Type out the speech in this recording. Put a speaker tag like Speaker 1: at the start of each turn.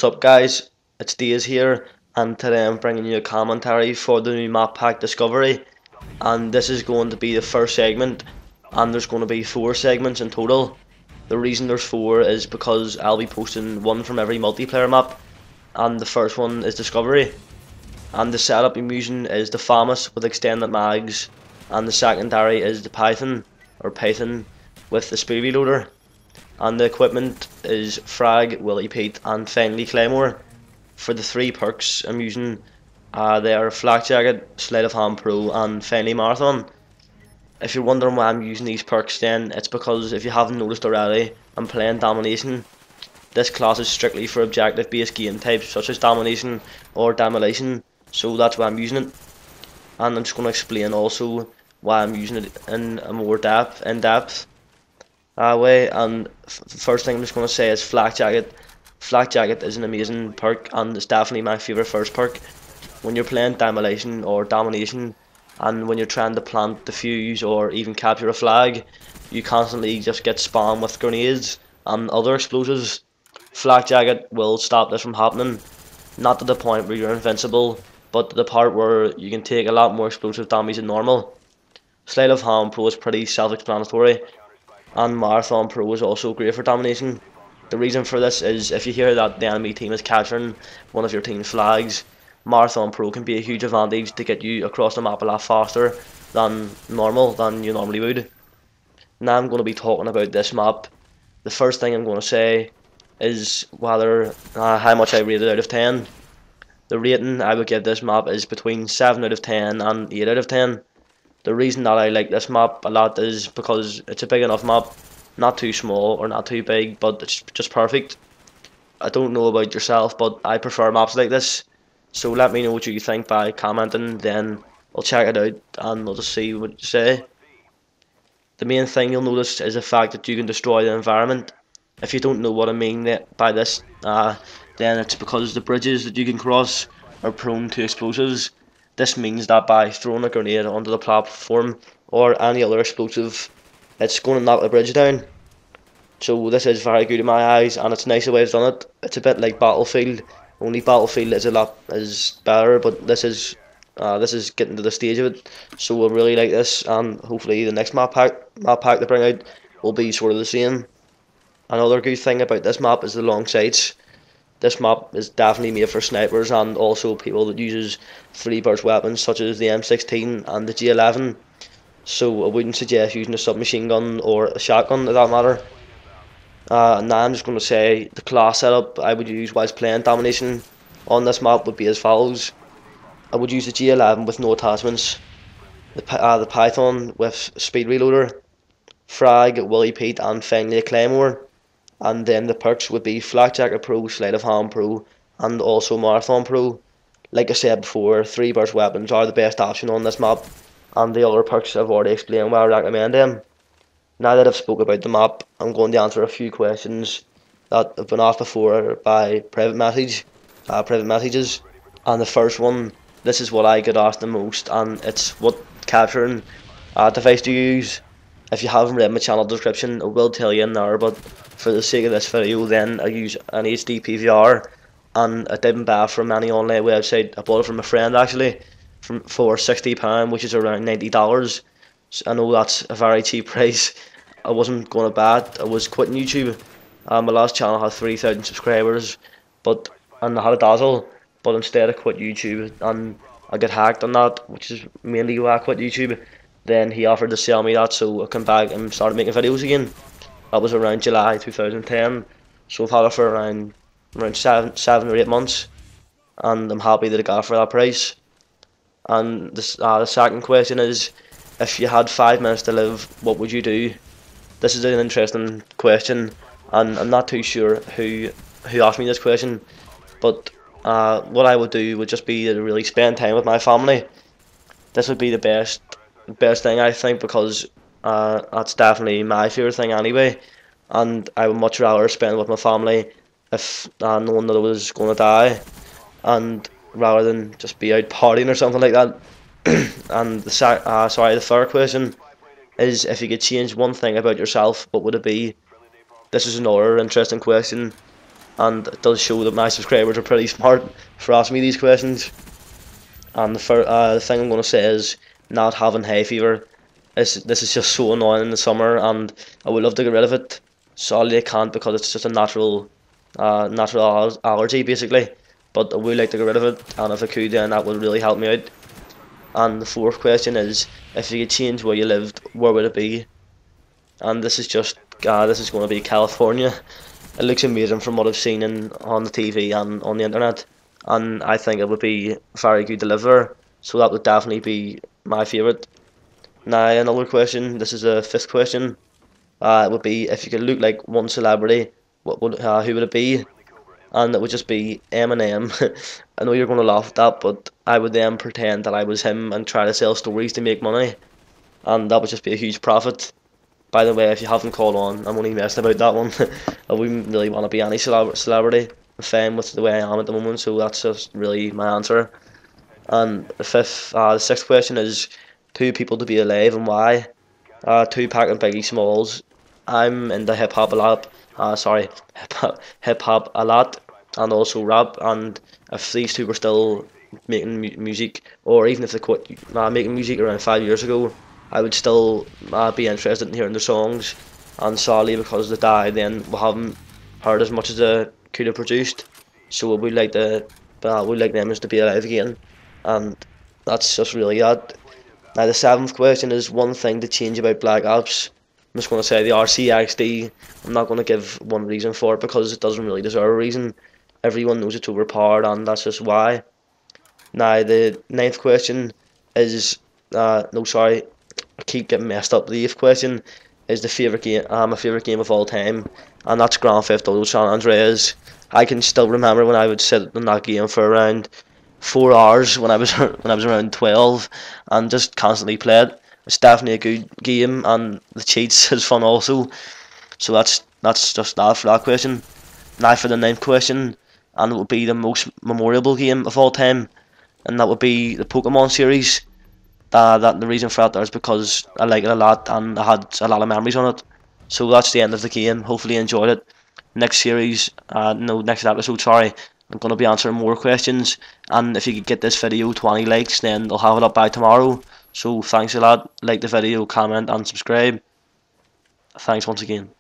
Speaker 1: What's up guys, it's Diaz here and today I'm bringing you a commentary for the new map pack Discovery, and this is going to be the first segment and there's going to be 4 segments in total. The reason there's 4 is because I'll be posting one from every multiplayer map, and the first one is Discovery, and the setup I'm using is the FAMAS with extended mags, and the secondary is the Python with the speed reloader. And the equipment is Frag, Willy Pete and finally Claymore. For the 3 perks I'm using, they are Flak Jacket, Sleight of Hand Pro and finally Marathon. If you're wondering why I'm using these perks, then it's because if you haven't noticed already, I'm playing Domination. This class is strictly for objective based game types such as Domination or Demolition, so that's why I'm using it. And I'm just going to explain also why I'm using it in a more in-depth way. And the first thing I'm just going to say is Flak Jacket. Flak Jacket is an amazing perk and it's definitely my favourite first perk. When you're playing Demolition or Domination and when you're trying to plant, defuse or even capture a flag, you constantly just get spammed with grenades and other explosives. Flak Jacket will stop this from happening, not to the point where you're invincible, but to the part where you can take a lot more explosive damage than normal. Sleight of Hand Pro is pretty self-explanatory, and Marathon Pro is also great for Domination. The reason for this is if you hear that the enemy team is capturing one of your team's flags, Marathon Pro can be a huge advantage to get you across the map a lot faster than you normally would. Now I'm going to be talking about this map. The first thing I'm going to say is how much I rate it out of 10. The rating I would give this map is between 7 out of 10 and 8 out of 10. The reason that I like this map a lot is because it's a big enough map, not too small or not too big, but it's just perfect. I don't know about yourself, but I prefer maps like this, so let me know what you think by commenting, then I'll check it out and I'll just see what you say. The main thing you'll notice is the fact that you can destroy the environment. If you don't know what I mean by this, then it's because the bridges that you can cross are prone to explosives. This means that by throwing a grenade onto the platform or any other explosive, it's going to knock the bridge down. So this is very good in my eyes, and it's nice the way it's done it. It's a bit like Battlefield, only Battlefield is better, but this is getting to the stage of it. So I really like this, and hopefully the next map pack they bring out will be sort of the same. Another good thing about this map is the long sights. This map is definitely made for snipers and also people that uses 3-burst weapons such as the M16 and the G11. So I wouldn't suggest using a submachine gun or a shotgun for that matter. Now I'm just going to say the class setup I would use whilst playing Domination on this map would be as follows. I would use the G11 with no attachments, the Python with speed reloader, Frag, Willy Pete and finally a Claymore. And then the perks would be Flak Jacket Pro, Sleight of Hand Pro and also Marathon Pro. Like I said before, 3-burst weapons are the best option on this map, and the other perks I've already explained why I recommend them. Now that I've spoke about the map, I'm going to answer a few questions that have been asked before by private messages. And the first one, this is what I get asked the most, and it's what capturing device do you use? If you haven't read my channel description, I will tell you in there, but for the sake of this video then I use an HD PVR, and I didn't buy it from any online website. I bought it from a friend actually for £60, which is around $90. So I know that's a very cheap price. I wasn't going to buy it, I was quitting YouTube. My last channel had 3,000 subscribers and I had a dazzle, but instead I quit YouTube and I got hacked on that, which is mainly why I quit YouTube. Then he offered to sell me that, so I came back and started making videos again. That was around July 2010, so I've had it for around 7 or 8 months, and I'm happy that I got it for that price. And the second question is, if you had 5 minutes to live, what would you do? This is an interesting question, and I'm not too sure who asked me this question, but what I would do would just be to really spend time with my family. This would be the best thing I think, because that's definitely my favourite thing anyway, and I would much rather spend with my family if knowing that I was going to die, and rather than just be out partying or something like that. And the third question is, if you could change one thing about yourself, what would it be? This is another interesting question. and it does show that my subscribers are pretty smart for asking me these questions. And the thing I'm going to say is not having hay fever. This is just so annoying in the summer, and I would love to get rid of it. Sadly, I can't because it's just a natural allergy basically. But I would like to get rid of it, and if I could, then that would really help me out. And the fourth question is, if you could change where you lived, where would it be? And this is going to be California. It looks amazing from what I've seen on the TV and on the internet, and I think it would be very good to live there. So that would definitely be my favourite. Now another question. This is the fifth question. It would be, if you could look like one celebrity, who would it be? And it would just be Eminem. I know you're going to laugh at that, but I would then pretend that I was him and try to sell stories to make money, and that would just be a huge profit. By the way, if you haven't called on, I'm only messing about that one. I wouldn't really want to be any celebrity. I'm fine with the way I am at the moment, so that's just really my answer. And the sixth question is, two people to be alive and why? Tupac and Biggie Smalls. I'm into hip hop a lot. Sorry, hip hop a lot, and also rap. And if these two were still making music, or even if they quit making music around 5 years ago, I would still be interested in hearing their songs. And sadly, because they died, then we haven't heard as much as they could have produced. So we'd like them to be alive again, and that's just really that. Now the seventh question is one thing to change about Black Ops. I'm just going to say the RCXD. I'm not going to give one reason for it because it doesn't really deserve a reason. Everyone knows it's overpowered, and that's just why. Now the ninth question is no, sorry, I keep getting messed up. The eighth question is the favorite game. My favorite game of all time, and that's Grand Theft Auto San Andreas. I can still remember when I would sit in that game for around 4 hours when I was around 12, and just constantly play it. It's definitely a good game, and the cheats is fun also. So that's just that for that question. Now for the ninth question, and it would be the most memorable game of all time, and that would be the Pokemon series. That the reason for that is because I like it a lot and I had a lot of memories on it. So that's the end of the game. Hopefully you enjoyed it. Next series, no, next episode, sorry, I'm going to be answering more questions. And if you could get this video 20 likes, then I'll have it up by tomorrow. So thanks a lot. Like the video, comment and subscribe. Thanks once again.